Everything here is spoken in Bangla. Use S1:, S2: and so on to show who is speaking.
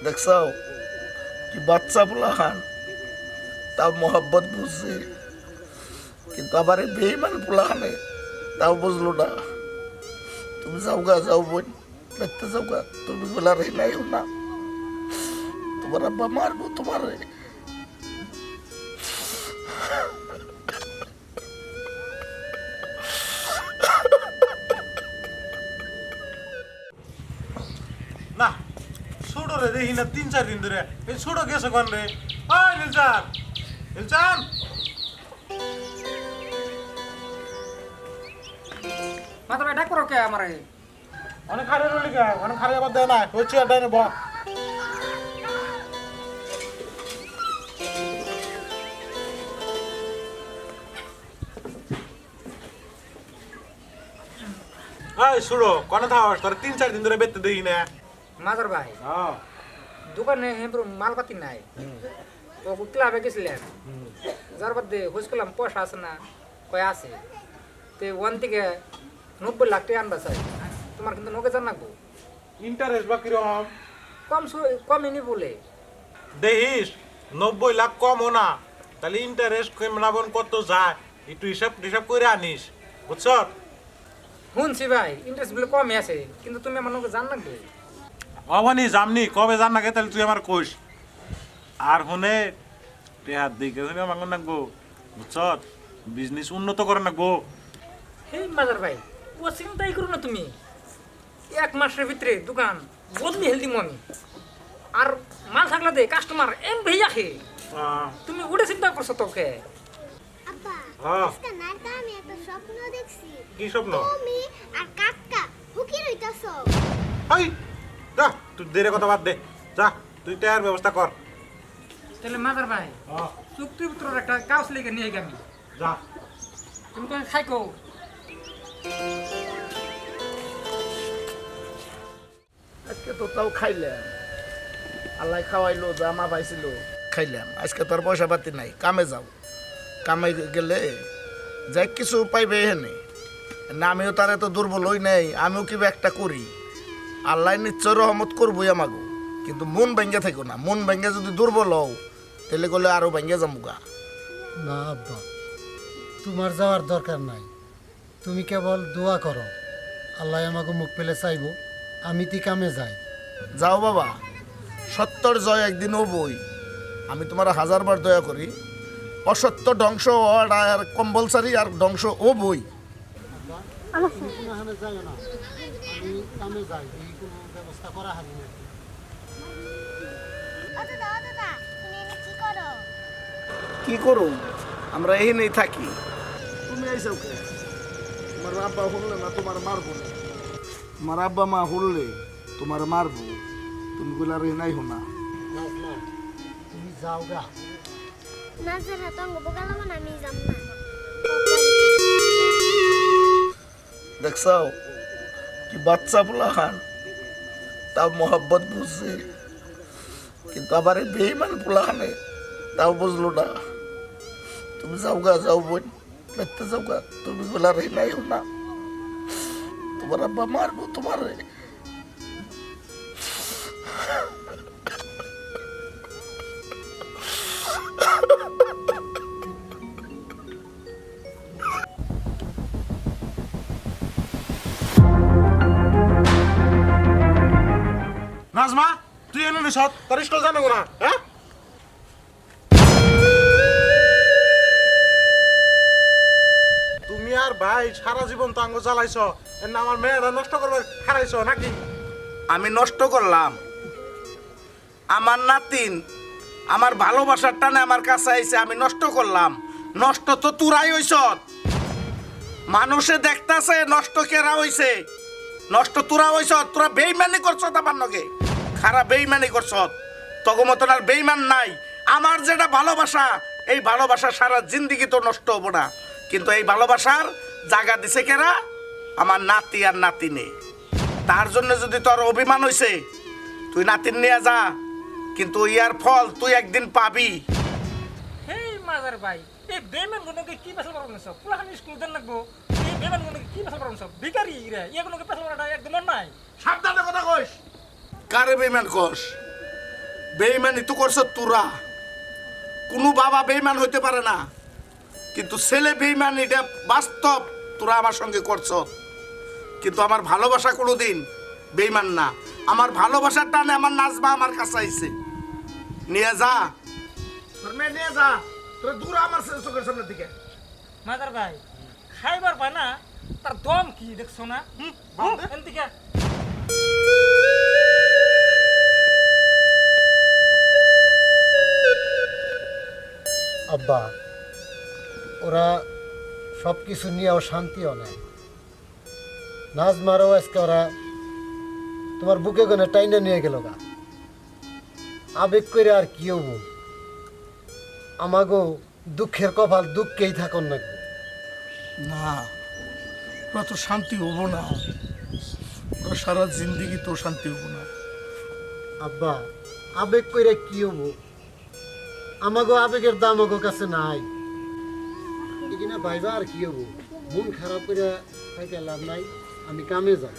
S1: দেখছাও কি বাচ্চা পোলাহান তাও মোহাব্বত বুঝছে, কিন্তু আবার এই বেইমান পোলাহানে তাও বুঝলো না। তুমি যাও গা, যাও বোন, দেখতে যাও গা, তুমি বলে রে নাই না, তোমার আব্বা মারবো তোমার।
S2: না ছোট রে দেখি না 3-4 দিন ধরে। এই ছোট গেছে কোন রে? ওই নিলচান, নিলচান,
S3: মাথা ভাই ডাক করো কে আমারে?
S2: অনেক খারে রইলি কে? অনেক খারে আবার দেয় না, ওই চেয়ার ডাইনে বহ। এই ছোট কোনে থাকস? তোর 3-4 দিন ধরে বেতে দেখি না।
S3: মাজার ভাই
S2: হ্যাঁ
S3: দোকানে হেমপুর মালপাতি নাই, তো ক্লাবে গেছিলেন, যার বাদে খোঁজ করলাম পয়সা আছে না, কয় আছে, তো ওয়ান থেকে 90 লাখ টাকা আনবা চাই, তোমার কিন্তু নগে জান রাখবো,
S2: ইন্টারেস্ট বা কিরকম?
S3: কমই বলে।
S2: দেখিস 90 লাখ কমও না, তাহলে ইন্টারেস্ট কেমন কত যায় একটু হিসাব হিসাব করে আনিস, বুঝছ?
S3: শুনছি ভাই ইন্টারেস্ট বলে কমই আছে, কিন্তু তুমি আমার নগে জান রাখবে।
S2: অবনি জামনি কবে জান নাকি তাহলে তুই আমার কইস। আর শুনে টেহার দিকে শুনে আমার নাকবো, বুঝছ? বিজনেস উন্নত করে নাকবো।
S3: এই মাজার ভাই ও চিন্তাই করো না তুমি, 1 মাসের ভিতরে দোকান বদলি হেলদি আমি, আর মাল থাকলে দে কাস্টমার এম ভেই আখে, তুমি ওটা চিন্তা করছো তোকে?
S4: আব্বা,
S2: হ্যাঁ।
S4: আজকে নাইতে আমি একটা স্বপ্ন দেখছি।
S2: কি স্বপ্ন?
S4: তুমি আর কাকা হুকি রইতাছো।
S2: হাই যা, তুই দেরে কথা বাদ দে, যা তুই টেহার ব্যবস্থা কর।
S3: তাহলে মাদার ভাই চুক্তিপত্রের একটা কাগজ লিখে নিয়ে গেছি,
S2: যা
S3: তুমি তো খাইকো।
S1: আজকে তো তাও খাইলাম, আল্লাহ খাওয়াইলো, জামা পাইছিল খাইলাম। আজকে তোর পয়সা পাতি নাই, কামে যাও, কামে গেলে যাই কিছু পাইবে এখানে না। আমিও তার এত দুর্বল হই নাই, আমিও কিবা একটা করি, আল্লাহ নিশ্চয় রহমত করবোই আমাগো, কিন্তু মন ভেঙ্গে থাকো না। মন ভেঙ্গে যদি দুর্বল হও তাহলে গেলে আরো ভেঙ্গে যাবো।
S5: না আব্বা, তোমার যাওয়ার দরকার নাই, তুমি কেবল দোয়া করো, আল্লাহ আমাকে মুখ পেলে চাইব, আমি তি কামে যাই।
S1: যাও বাবা, সত্যর জয় একদিন হবই। আমি তোমার 1000 বার দয়া করি, অসত্য ধ্বংস হওয়ার আর কম্পালসারি, আর ধ্বংস ও বই।
S5: যাই না, আমি কামে যাই, এই কোনো ব্যবস্থা করা হবে না।
S4: ও দাদা, তুমি এনে কি করো?
S1: কি করো? আমরা এই নেই থাকি। তুমি আইসাও কে? তোমার আব্বা শুনলে না তোমার মারবো না। তোমার আব্বা মা শুনলে তোমার মারবো, তুমি বলে আর নাই শোনা।
S5: না, তুমি যাও গা।
S4: না জানা তঙ্গ বগালাম না, আমি যাম না।
S1: দেখছাও কি বাচ্চা পোলাহান তাও মোহাব্বত বুঝছে, কিন্তু আবার এই বেইমান পোলাহানে তাও বুঝলো না। তুমি যাও গা, যাও বোন, দেখতে যাও গা, তুমি বলে রে নাই না, তোমার আব্বা মারবো তোমার।
S2: নাজমা তুই এনে নিস, তোর স্কুল জানো না? হ্যাঁ তুমি আর ভাই সারা জীবন তো আঙ্গ জ্বালাইছ, এর না আমার মেয়েরা নষ্ট করবে হারাইছ নাকি?
S1: আমি নষ্ট করলাম? আমার নাতিন আমার ভালোবাসার টানে আমার কাছে আইছে, আমি নষ্ট করলাম? নষ্ট তো তুরাই হইছ, মানুষে দেখতাছে নষ্ট কেরা হইছে, নষ্ট তোরা হইছ। তোরা বেইমানি করছ, আমার নগে খারাপ বেইমানি করছ, তখন মতন আর বেইমান নাই। আমার যেটা ভালোবাসা, এই ভালোবাসা সারা জিন্দিগি তো নষ্ট হবো না, কিন্তু এই ভালোবাসার জায়গা দিছে কেরা? আমার নাতি আর নাতিনে। তার জন্য যদি তোর অভিমান হইছে, তুই নাতিন নিয়ে যা, কিন্তু ইয়ার ফল তুই একদিন পাবি।
S3: হেই মাজার ভাই, এই বেমান গুলোকে কি পেছাল পারবো না সব, পুরান স্কুল দেন লাগবো, এই বেমান গুলোকে কি পেছাল পারবো সব, ভিখারি রে, এগুলোকে পেছাল পারাটা একদম নাই।
S2: সাবধানে কথা কইস।
S1: কারে বেইমান কস? বেইমানি তো করছ তোরা। কোনো বাবা বেইমান হইতে পারে না, কিন্তু ছেলে বেইমান এটা বাস্তব। তোরা আমার সঙ্গে করছ, কিন্তু আমার ভালোবাসা কোনোদিন বেইমান না। আমার ভালোবাসার টানে আমার নাজমা আমার কাছে আইছে। নিয়ে যা তোর মেয়ে, নিয়ে যা। তোরা দূর আমার চোখের সামনের দিকে।
S3: মাদার ভাই খাইবার পায় না, তার দম কি দেখছো না? এদিকে
S5: আব্বা, ওরা সব কিছু নিয়েও শান্তিও নেয়। নাজমারও আজকে ওরা তোমার বুকে গনে টাইনে নিয়ে গেল গা। আবেগ করে আর কি হবো? আমাগো দুঃখের কপাল দুঃখেই থাকুন নাকি।
S1: না, ওরা তো শান্তি হবো না। ওরা সারা জিন্দিগি তো শান্তি হবো না।
S5: আব্বা, আবেগ করে কি হবো? আমাগো আবেগের দাম আগো কাছে নাই। এখানে ভাইবা আর কি হবো? মন খারাপ করে থাকে লাভ নাই, আমি কামে যাই।